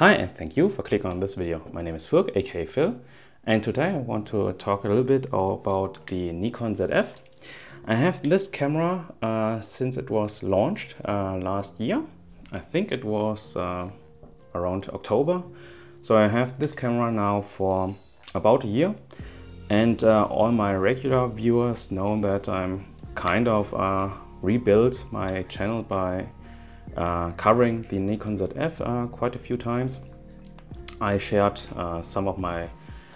Hi, and thank you for clicking on this video. My name is Phil, aka Phil, and today I want to talk a little bit about the Nikon Zf. I have this camera since it was launched last year. I think it was around October. So I have this camera now for about a year, and all my regular viewers know that I'm kind of rebuilt my channel by covering the Nikon Zf quite a few times. I shared some of my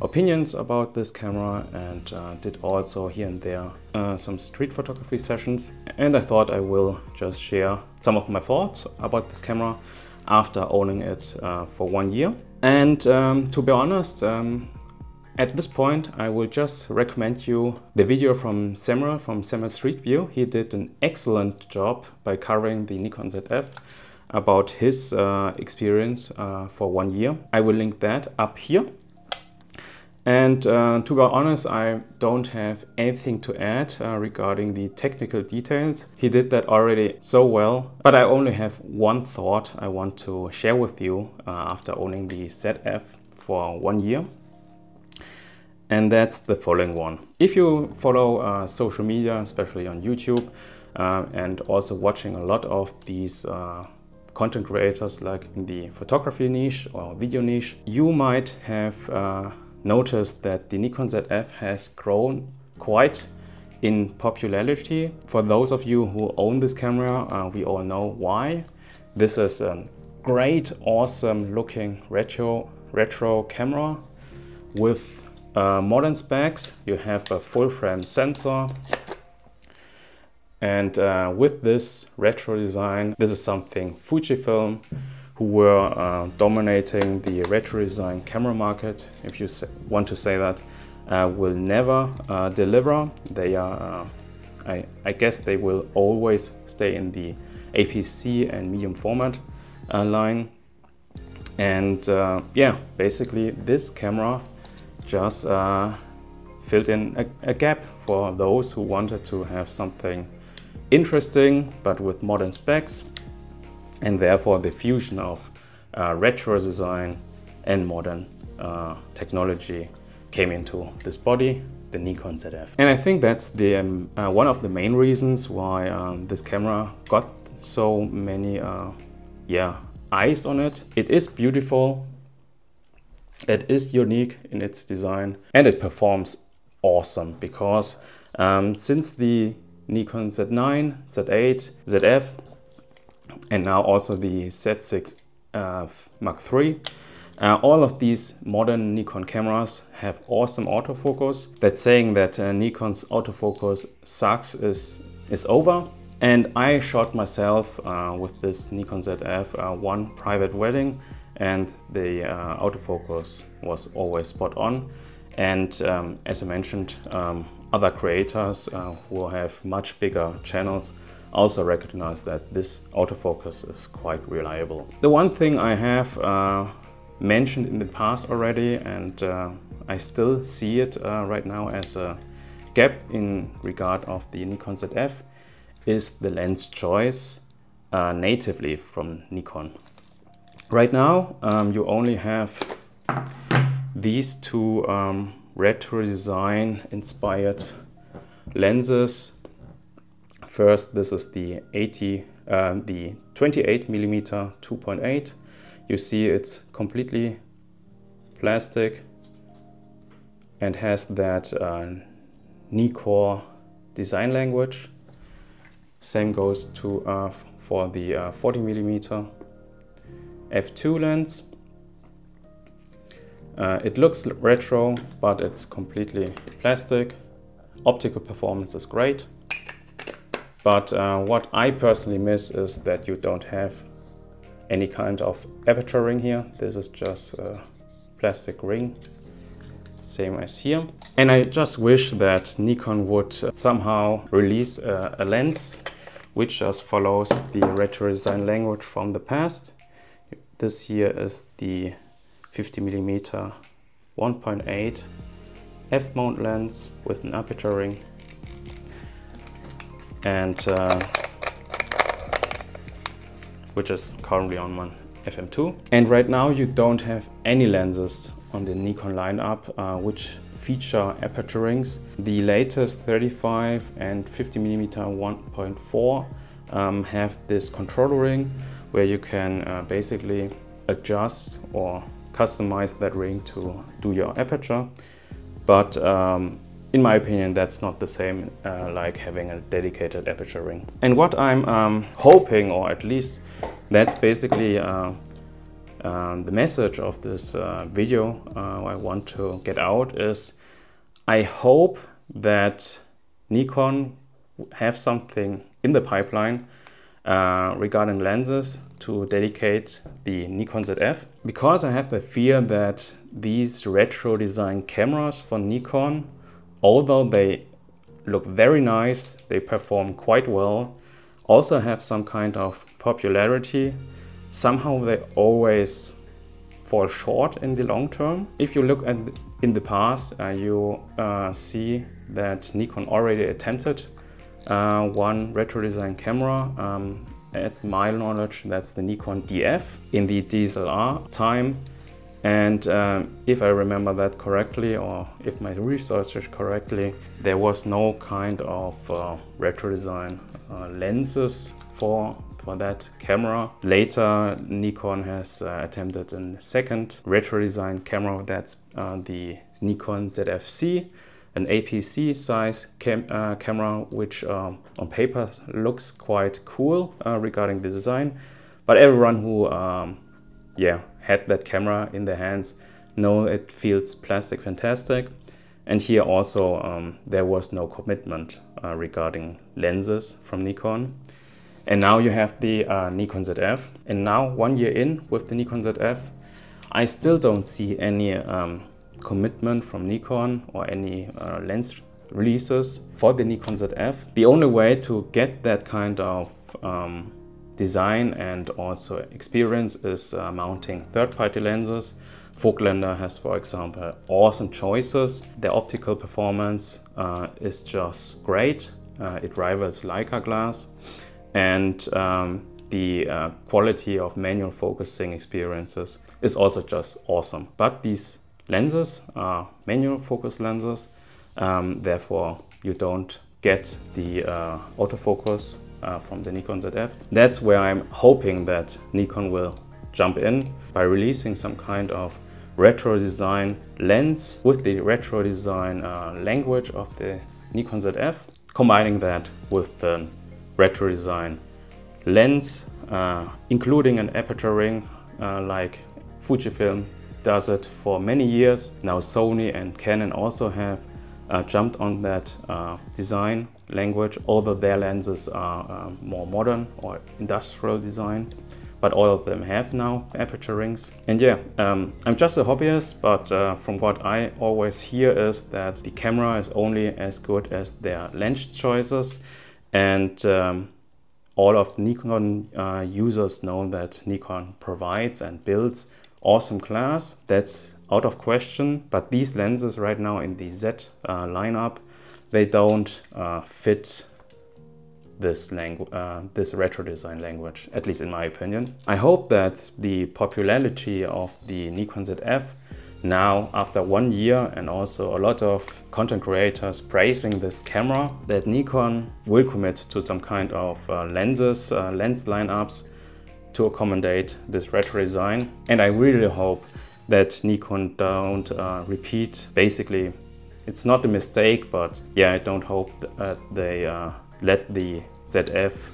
opinions about this camera and did also here and there some street photography sessions, and I thought I will just share some of my thoughts about this camera after owning it for 1 year. And to be honest, at this point, I will just recommend you the video from Samuel from Samuel Street View. He did an excellent job by covering the Nikon Zf about his experience for 1 year. I will link that up here. And to be honest, I don't have anything to add regarding the technical details. He did that already so well, but I only have one thought I want to share with you after owning the Zf for 1 year. And that's the following one. If you follow social media, especially on YouTube, and also watching a lot of these content creators like in the photography niche or video niche, you might have noticed that the Nikon Zf has grown quite in popularity. For those of you who own this camera, we all know why. This is a great, awesome looking retro camera with modern specs. You have a full frame sensor, and with this retro design, this is something Fujifilm, who were dominating the retro design camera market, if you want to say that, will never deliver. They are, I guess they will always stay in the APC and medium format line. And yeah, basically this camera just filled in a gap for those who wanted to have something interesting but with modern specs, and therefore the fusion of retro design and modern technology came into this body, the Nikon Zf. And I think that's the one of the main reasons why this camera got so many eyes on it. It is beautiful. It is unique in its design, and it performs awesome because since the Nikon Z9, Z8, Zf, and now also the Z6 Mark III, all of these modern Nikon cameras have awesome autofocus. That saying that Nikon's autofocus sucks is over. And I shot myself with this Nikon Zf one private wedding, and the autofocus was always spot on. And as I mentioned, other creators who have much bigger channels also recognize that this autofocus is quite reliable. The one thing I have mentioned in the past already, and I still see it right now as a gap in regard of the Nikon Zf, is the lens choice natively from Nikon. Right now, you only have these two retro design inspired lenses. First, this is the 28mm 2.8. You see it's completely plastic and has that Nikon design language. Same goes to for the 40mm f2 lens. It looks retro, but it's completely plastic. Optical performance is great, but what I personally miss is that you don't have any kind of aperture ring here. This is just a plastic ring, same as here. And I just wish that Nikon would somehow release a lens which just follows the retro design language from the past. This here is the 50mm 1.8 f-mount lens with an aperture ring, and which is currently on my FM2. And right now you don't have any lenses on the Nikon lineup which feature aperture rings. The latest 35 and 50mm 1.4 have this control ring where you can basically adjust or customize that ring to do your aperture. But in my opinion, that's not the same like having a dedicated aperture ring. And what I'm hoping, or at least that's basically the message of this video I want to get out, is I hope that Nikon have something in the pipeline regarding lenses to dedicate the Nikon Zf, because I have the fear that these retro design cameras for Nikon, although they look very nice, they perform quite well, also have some kind of popularity, somehow they always fall short in the long term. If you look at in the past, you see that Nikon already attempted one retro design camera. At my knowledge, that's the Nikon Zf in the DSLR time. And if I remember that correctly, or if my research is correctly, there was no kind of retro design lenses for that camera. Later, Nikon has attempted a second retro design camera, that's the Nikon Zf-C, an APC size camera, which on paper looks quite cool regarding the design. But everyone who had that camera in their hands know it feels plastic fantastic. And here also there was no commitment regarding lenses from Nikon. And now you have the Nikon Zf. And now 1 year in with the Nikon Zf, I still don't see any commitment from Nikon or any lens releases for the Nikon Zf. The only way to get that kind of design and also experience is mounting third-party lenses. Voigtlander has, for example, awesome choices. The optical performance is just great. It rivals Leica glass. And the quality of manual focusing experiences is also just awesome. But these lenses are manual focus lenses, therefore you don't get the autofocus from the Nikon Zf. That's where I'm hoping that Nikon will jump in by releasing some kind of retro design lens with the retro design language of the Nikon Zf, combining that with the retro design lens, including an aperture ring like Fujifilm does it for many years. Now Sony and Canon also have jumped on that design language, although their lenses are more modern or industrial design, but all of them have now aperture rings. And yeah, I'm just a hobbyist, but from what I always hear is that the camera is only as good as their lens choices. And all of Nikon users know that Nikon provides and builds awesome glass. That's out of question. But these lenses right now in the Z lineup, they don't fit this retro design language, at least in my opinion. I hope that the popularity of the Nikon Zf now, after 1 year, and also a lot of content creators praising this camera, that Nikon will commit to some kind of lens lineups to accommodate this retro design. And I really hope that Nikon don't repeat. Basically, it's not a mistake, but yeah, I don't hope that they let the Zf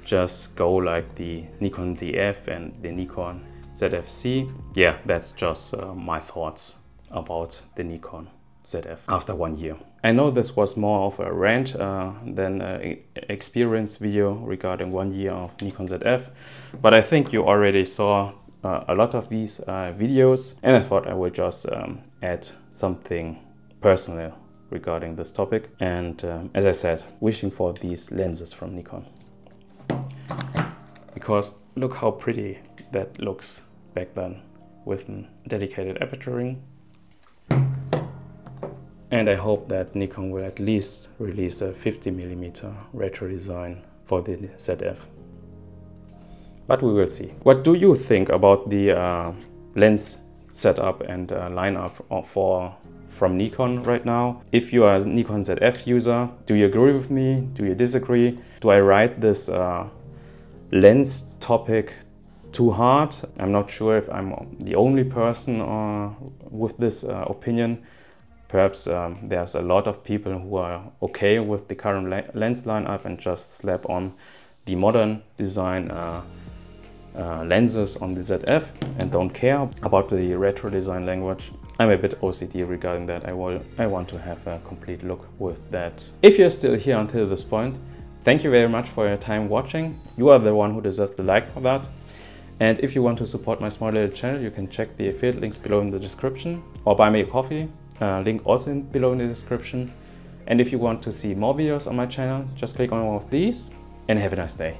just go like the Nikon Zf and the Nikon Zf-C. Yeah, that's just my thoughts about the Nikon Zf after 1 year. I know this was more of a rant than an experience video regarding 1 year of Nikon Zf, but I think you already saw a lot of these videos, and I thought I would just add something personal regarding this topic. And as I said, wishing for these lenses from Nikon, because look how pretty that looks back then with a dedicated aperture ring. And I hope that Nikon will at least release a 50mm retro design for the Zf. but we will see. What do you think about the lens setup and lineup from Nikon right now? If you are a Nikon ZF user, do you agree with me? Do you disagree? Do I write this lens topic too hard? I'm not sure if I'm the only person with this opinion. Perhaps there's a lot of people who are okay with the current lens lineup and just slap on the modern design lenses on the ZF and don't care about the retro design language. I'm a bit OCD regarding that. I want to have a complete look with that. If you're still here until this point, thank you very much for your time watching. You are the one who deserves the like for that. And if you want to support my small little channel, you can check the affiliate links below in the description or buy me a coffee, link also below in the description. And if you want to see more videos on my channel, just click on one of these and have a nice day.